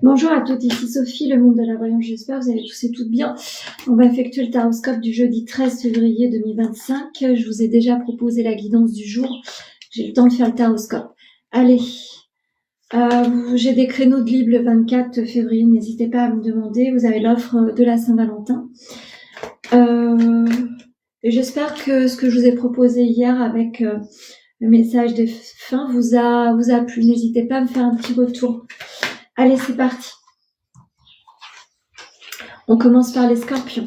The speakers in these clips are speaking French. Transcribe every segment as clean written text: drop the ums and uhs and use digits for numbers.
Bonjour à toutes, ici Sophie, le monde de la voyance, j'espère que vous allez tous et toutes bien. On va effectuer le taroscope du jeudi 13 février 2025. Je vous ai déjà proposé la guidance du jour. J'ai eu le temps de faire le taroscope. Allez, j'ai des créneaux de libre le 24 février, n'hésitez pas à me demander. Vous avez l'offre de la Saint-Valentin. Et j'espère que ce que je vous ai proposé hier avec le message des fins vous a plu. N'hésitez pas à me faire un petit retour. Allez, c'est parti. On commence par les scorpions.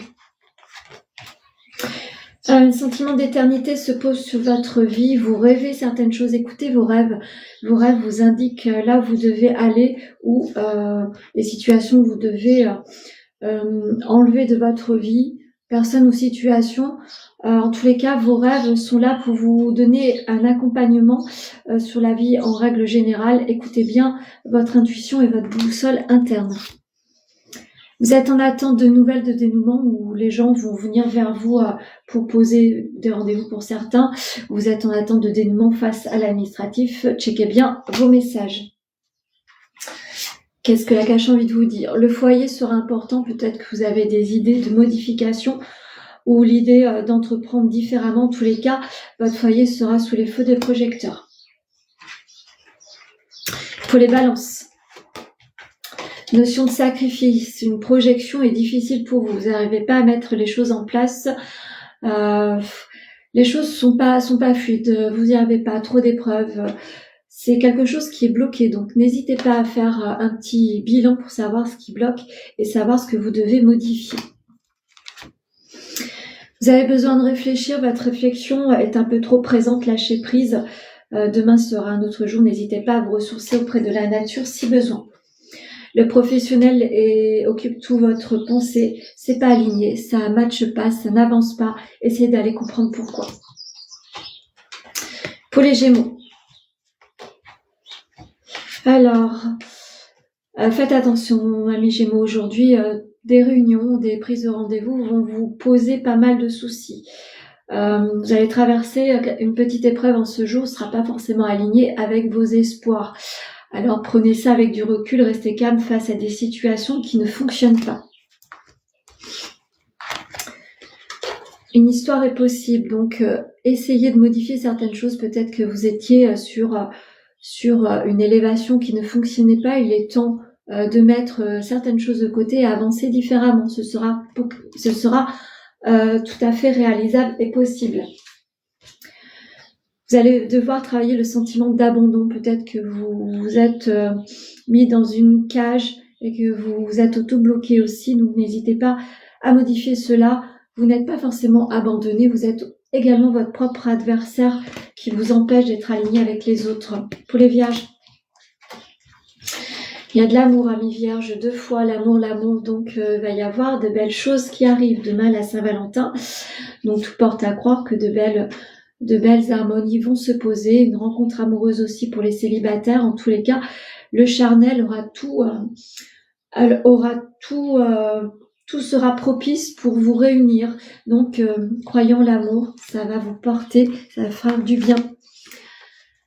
Un sentiment d'éternité se pose sur votre vie. Vous rêvez certaines choses. Écoutez vos rêves. Vos rêves vous indiquent là où vous devez aller ou les situations où vous devez enlever de votre vie, personne ou situation. En tous les cas, vos rêves sont là pour vous donner un accompagnement sur la vie en règle générale. Écoutez bien votre intuition et votre boussole interne. Vous êtes en attente de nouvelles de dénouement où les gens vont venir vers vous pour poser des rendez-vous pour certains. Vous êtes en attente de dénouement face à l'administratif. Checkez bien vos messages. Qu'est-ce que la cache a envie de vous dire? Le foyer sera important. Peut-être que vous avez des idées de modification ou l'idée d'entreprendre différemment. En tous les cas, votre foyer sera sous les feux des projecteurs. Pour les balances. Notion de sacrifice, une projection est difficile pour vous. Vous n'arrivez pas à mettre les choses en place. Les choses sont pas fluides. Vous n'y arrivez pas. Trop d'épreuves. C'est quelque chose qui est bloqué. Donc, n'hésitez pas à faire un petit bilan pour savoir ce qui bloque et savoir ce que vous devez modifier. Vous avez besoin de réfléchir. Votre réflexion est un peu trop présente. Lâchez prise. Demain sera un autre jour. N'hésitez pas à vous ressourcer auprès de la nature si besoin. Le professionnel occupe tout votre pensée, c'est pas aligné, ça matche pas, ça n'avance pas. Essayez d'aller comprendre pourquoi. Pour les Gémeaux. Alors, faites attention, amis Gémeaux, aujourd'hui, des réunions, des prises de rendez-vous vont vous poser pas mal de soucis. Vous allez traverser une petite épreuve en ce jour, ce sera pas forcément aligné avec vos espoirs. Alors prenez ça avec du recul, restez calme face à des situations qui ne fonctionnent pas. Une histoire est possible, donc essayez de modifier certaines choses. Peut-être que vous étiez sur une élévation qui ne fonctionnait pas. Il est temps de mettre certaines choses de côté et avancer différemment. Ce sera tout à fait réalisable et possible. Vous allez devoir travailler le sentiment d'abandon. Peut-être que vous vous êtes mis dans une cage et que vous êtes auto-bloqué aussi. Donc, n'hésitez pas à modifier cela. Vous n'êtes pas forcément abandonné. Vous êtes également votre propre adversaire qui vous empêche d'être aligné avec les autres. Pour les vierges, il y a de l'amour, amis vierges, 2 fois l'amour. Donc il va y avoir de belles choses qui arrivent demain, la Saint-Valentin. Donc tout porte à croire que de belles harmonies vont se poser, une rencontre amoureuse aussi pour les célibataires. En tous les cas, le charnel tout sera propice pour vous réunir. Donc, croyant l'amour, ça va vous porter, ça va faire du bien.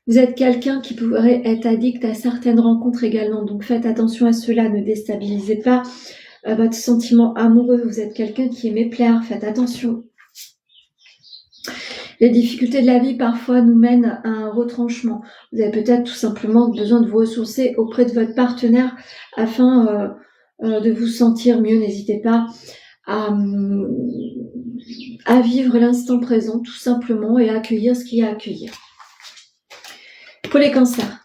Vous êtes quelqu'un qui pourrait être addict à certaines rencontres également. Donc, faites attention à cela, ne déstabilisez pas votre sentiment amoureux. Vous êtes quelqu'un qui aimait plaire, faites attention. Les difficultés de la vie parfois nous mènent à un retranchement. Vous avez peut-être tout simplement besoin de vous ressourcer auprès de votre partenaire afin de vous sentir mieux. N'hésitez pas à vivre l'instant présent tout simplement et à accueillir ce qu'il y a à accueillir. Pour les cancers.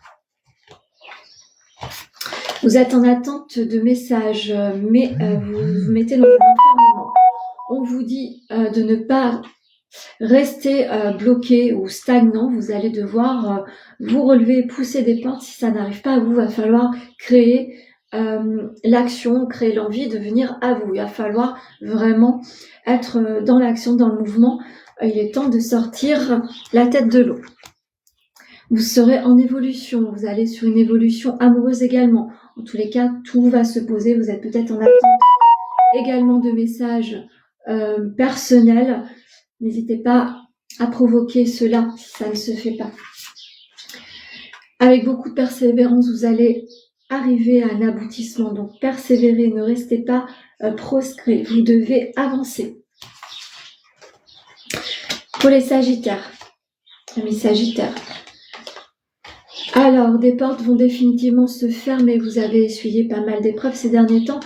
Vous êtes en attente de messages, mais vous vous mettez dans un enfermement. On vous dit de ne pas rester bloqué ou stagnant. Vous allez devoir vous relever, pousser des portes. Si ça n'arrive pas à vous, il va falloir créer l'action, créer l'envie de venir à vous. Il va falloir vraiment être dans l'action, dans le mouvement. Il est temps de sortir la tête de l'eau. Vous serez en évolution. Vous allez sur une évolution amoureuse également. En tous les cas, tout va se poser. Vous êtes peut-être en attente également de messages personnels. N'hésitez pas à provoquer cela si ça ne se fait pas. Avec beaucoup de persévérance, vous allez arriver à un aboutissement. Donc, persévérez, ne restez pas proscrit. Vous devez avancer. Pour les Sagittaires, amis Sagittaires. Alors, des portes vont définitivement se fermer. Vous avez essuyé pas mal d'épreuves ces derniers temps.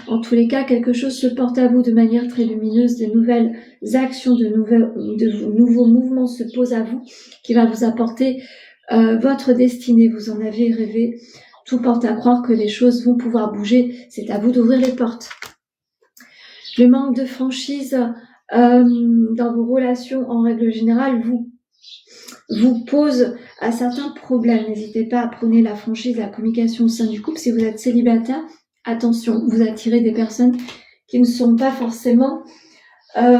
En tous les cas, quelque chose se porte à vous de manière très lumineuse. Des nouvelles actions, de nouveaux mouvements se posent à vous qui va vous apporter votre destinée. Vous en avez rêvé. Tout porte à croire que les choses vont pouvoir bouger. C'est à vous d'ouvrir les portes. Le manque de franchise dans vos relations en règle générale vous pose à certains problèmes. N'hésitez pas à prôner la franchise, la communication au sein du couple. Si vous êtes célibataire, attention, vous attirez des personnes qui ne sont pas forcément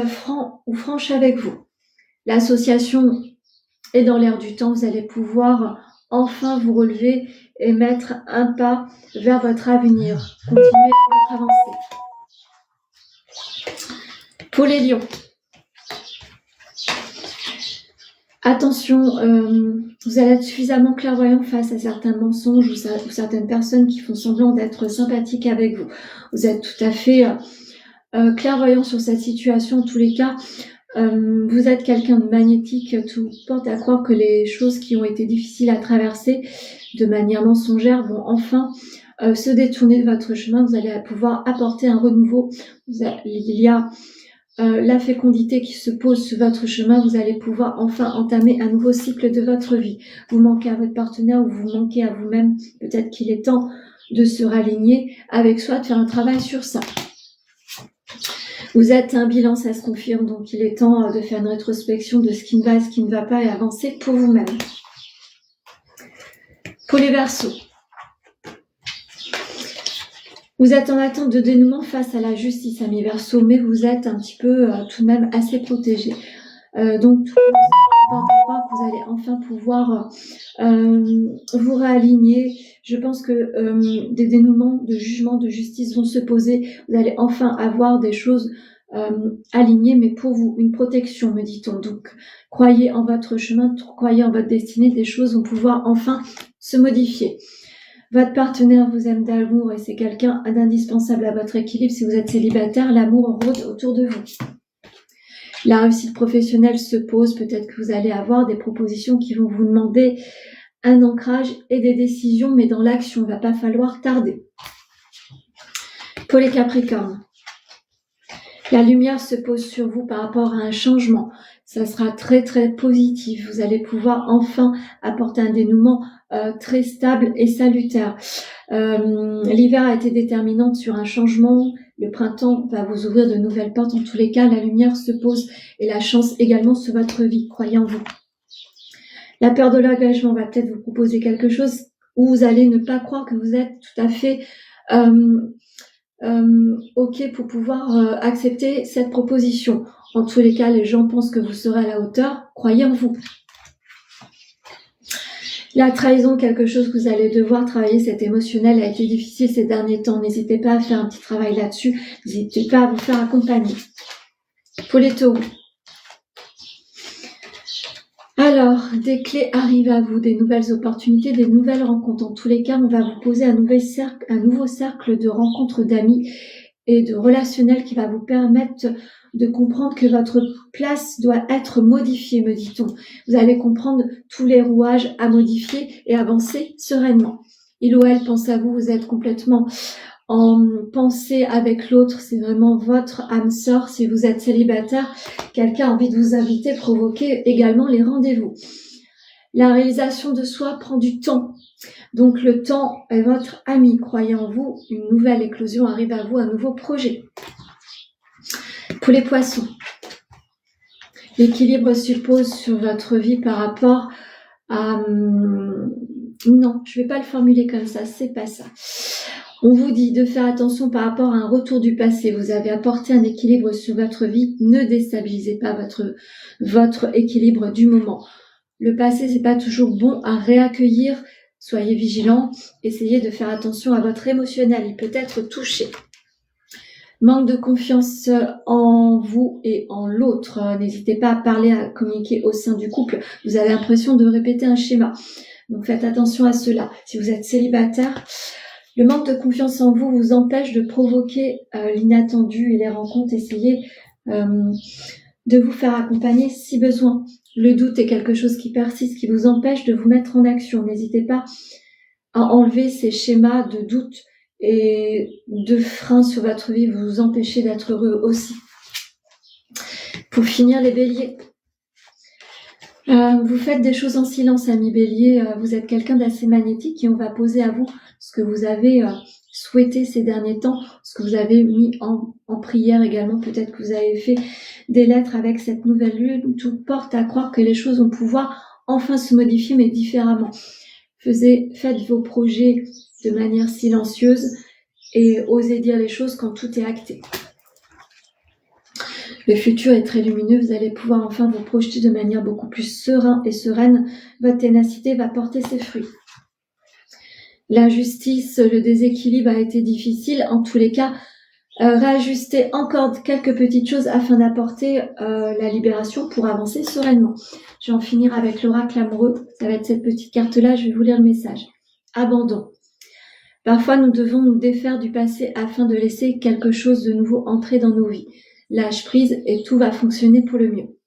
francs ou franches avec vous. L'association est dans l'air du temps. Vous allez pouvoir enfin vous relever et mettre un pas vers votre avenir. Continuez votre avancée. Pour les lions. Attention, vous allez être suffisamment clairvoyant face à certains mensonges ou certaines personnes qui font semblant d'être sympathiques avec vous. Vous êtes tout à fait clairvoyant sur cette situation. En tous les cas, vous êtes quelqu'un de magnétique. Tout porte à croire que les choses qui ont été difficiles à traverser de manière mensongère vont enfin se détourner de votre chemin. Vous allez pouvoir apporter un renouveau. Il y a la fécondité qui se pose sur votre chemin. Vous allez pouvoir enfin entamer un nouveau cycle de votre vie. Vous manquez à votre partenaire ou vous manquez à vous-même. Peut-être qu'il est temps de se raligner avec soi, de faire un travail sur ça. Vous êtes un bilan, ça se confirme, donc il est temps de faire une rétrospection de ce qui ne va et ce qui ne va pas et avancer pour vous-même. Pour les Verseaux. Vous êtes en attente de dénouement face à la justice, amis Verseaux, mais vous êtes un petit peu tout de même assez protégés. Donc, vous allez enfin pouvoir vous réaligner. Je pense que des dénouements de jugement, de justice vont se poser. Vous allez enfin avoir des choses alignées, mais pour vous, une protection, me dit-on. Donc, croyez en votre chemin, croyez en votre destinée. Des choses vont pouvoir enfin se modifier. Votre partenaire vous aime d'amour et c'est quelqu'un d'indispensable à votre équilibre. Si vous êtes célibataire, l'amour rôde autour de vous. La réussite professionnelle se pose. Peut-être que vous allez avoir des propositions qui vont vous demander un ancrage et des décisions, mais dans l'action, il ne va pas falloir tarder. Pour les Capricornes, la lumière se pose sur vous par rapport à un changement. Ça sera très très positif. Vous allez pouvoir enfin apporter un dénouement très stable et salutaire. L'hiver a été déterminante sur un changement. Le printemps va vous ouvrir de nouvelles portes. En tous les cas, la lumière se pose et la chance également sur votre vie. Croyez en vous. La peur de l'engagement va peut-être vous proposer quelque chose où vous allez ne pas croire que vous êtes tout à fait OK pour pouvoir accepter cette proposition. En tous les cas, les gens pensent que vous serez à la hauteur. Croyez en vous. La trahison, quelque chose que vous allez devoir travailler. Cet émotionnel a été difficile ces derniers temps. N'hésitez pas à faire un petit travail là-dessus. N'hésitez pas à vous faire accompagner. Pour les taureaux. Alors, des clés arrivent à vous, des nouvelles opportunités, des nouvelles rencontres. En tous les cas, on va vous poser un nouveau cercle de rencontres d'amis et de relationnels qui va vous permettre de comprendre que votre place doit être modifiée, me dit-on. Vous allez comprendre tous les rouages à modifier et avancer sereinement. Il ou elle pense à vous, vous êtes complètement en pensée avec l'autre, c'est vraiment votre âme sœur. Si vous êtes célibataire, quelqu'un a envie de vous inviter, provoquer également les rendez-vous. La réalisation de soi prend du temps. Donc le temps est votre ami, croyez en vous, une nouvelle éclosion arrive à vous, un nouveau projet. Pour les poissons, l'équilibre suppose sur votre vie par rapport à... Non, je ne vais pas le formuler comme ça, c'est pas ça. On vous dit de faire attention par rapport à un retour du passé. Vous avez apporté un équilibre sur votre vie, ne déstabilisez pas votre équilibre du moment. Le passé, c'est pas toujours bon à réaccueillir. Soyez vigilants, essayez de faire attention à votre émotionnel, il peut être touché. Manque de confiance en vous et en l'autre. N'hésitez pas à parler, à communiquer au sein du couple. Vous avez l'impression de répéter un schéma. Donc faites attention à cela. Si vous êtes célibataire, Le manque de confiance en vous vous empêche de provoquer l'inattendu et les rencontres. Essayez de vous faire accompagner si besoin. Le doute est quelque chose qui persiste, qui vous empêche de vous mettre en action. N'hésitez pas à enlever ces schémas de doute et de frein sur votre vie, vous empêchez d'être heureux aussi. Pour finir, les béliers. Vous faites des choses en silence, amis béliers. Vous êtes quelqu'un d'assez magnétique et on va poser à vous ce que vous avez souhaité ces derniers temps, ce que vous avez mis en prière également. Peut-être que vous avez fait des lettres avec cette nouvelle lune. Tout porte à croire que les choses vont pouvoir enfin se modifier, mais différemment. Faites vos projets de manière silencieuse et osez dire les choses quand tout est acté. Le futur est très lumineux, vous allez pouvoir enfin vous projeter de manière beaucoup plus sereine et sereine. Votre ténacité va porter ses fruits. L'injustice, le déséquilibre a été difficile. En tous les cas, réajuster encore quelques petites choses afin d'apporter la libération pour avancer sereinement. Je vais en finir avec l'oracle amoureux. Ça va être cette petite carte-là, je vais vous lire le message. Abandon. Parfois, nous devons nous défaire du passé afin de laisser quelque chose de nouveau entrer dans nos vies. Lâche prise et tout va fonctionner pour le mieux.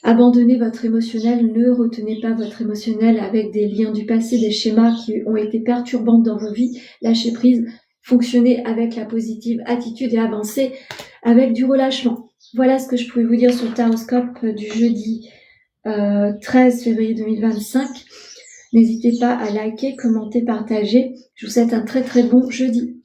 Abandonnez votre émotionnel, ne retenez pas votre émotionnel avec des liens du passé, des schémas qui ont été perturbants dans vos vies. Lâchez prise, fonctionnez avec la positive attitude et avancez avec du relâchement. Voilà ce que je pouvais vous dire sur le taroscope du jeudi 13 février 2025. N'hésitez pas à liker, commenter, partager. Je vous souhaite un très très bon jeudi.